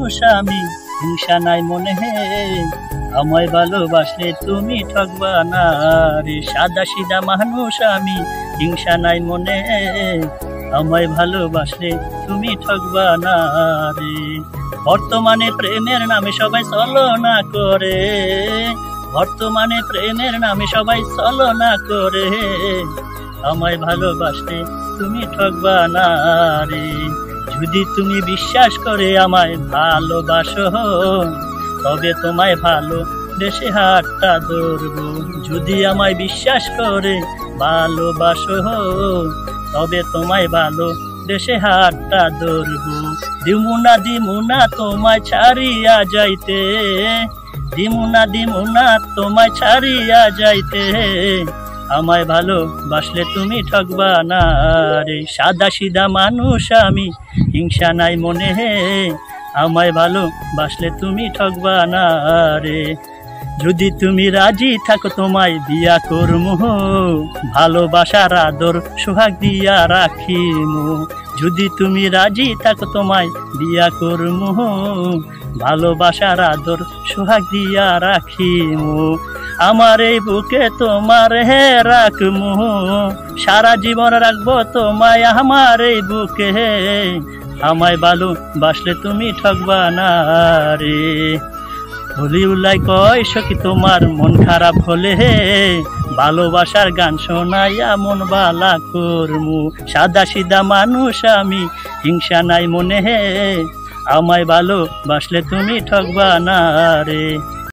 মানুষ আমি, হিংসা নাই মনে হে, আমায় ভালোবাসলে তুমি ঠকবা না রে। সাদা সিধা মানুষ আমি, হিংসা নাই মনে, আমায় ভালোবাসলে তুমি ঠকবা না রে। বর্তমানে প্রেমের নামে সবাই ছলনা করে, বর্তমানে প্রেমের নামে সবাই ছলনা করে, আমায় ভালোবাসলে তুমি ঠকবা না রে। যদি তুমি বিশ্বাস করে আমায় ভালোবাসো, তবে তোমায় ভালো বেশি হাতটা ধরবো। যদি আমায় বিশ্বাস করে ভালোবাসো, তবে তোমায় ভালো বেশি হাতটা ধরবো। দিমুনা তোমায় ছাড়িয়া যাইতে, দিমুনা তোমায় ছাড়িয়া যাইতে, আমায় ভালোবাসলে তুমি ঠকবা না রে। সাদা সিধা মানুষ আমি, হিংসা নাই মনে, আমায় ভালোবাসলে তুমি ঠকবা না রে। যদি তুমি রাজি থাকো তোমায় বিয়া করমু, ভালোবাসার আদর সোহাগ দিয়া রাখিমু। যদি তুমি রাজি থাকো তোমায় বিয়া করমু, ভালোবাসার আদর সোহাগ দিয়া রাখিমু। আমার এই বুকে তোমার হে রাখমু, সারা জীবন রাখবো তোমায় আমার এই বুকে, আমায় ভালোবাসলে তুমি ঠকবা না রে। হলি উল্লাই কয় সখী তোমার মন খারাপ হলে, ভালোবাসার গান শোনাইয়া মন বালা করমু। সাদা সিধা মানুষ আমি, হিংসা নাই মনে, আমায় ভালোবাসলে তুমি ঠকবা না রে।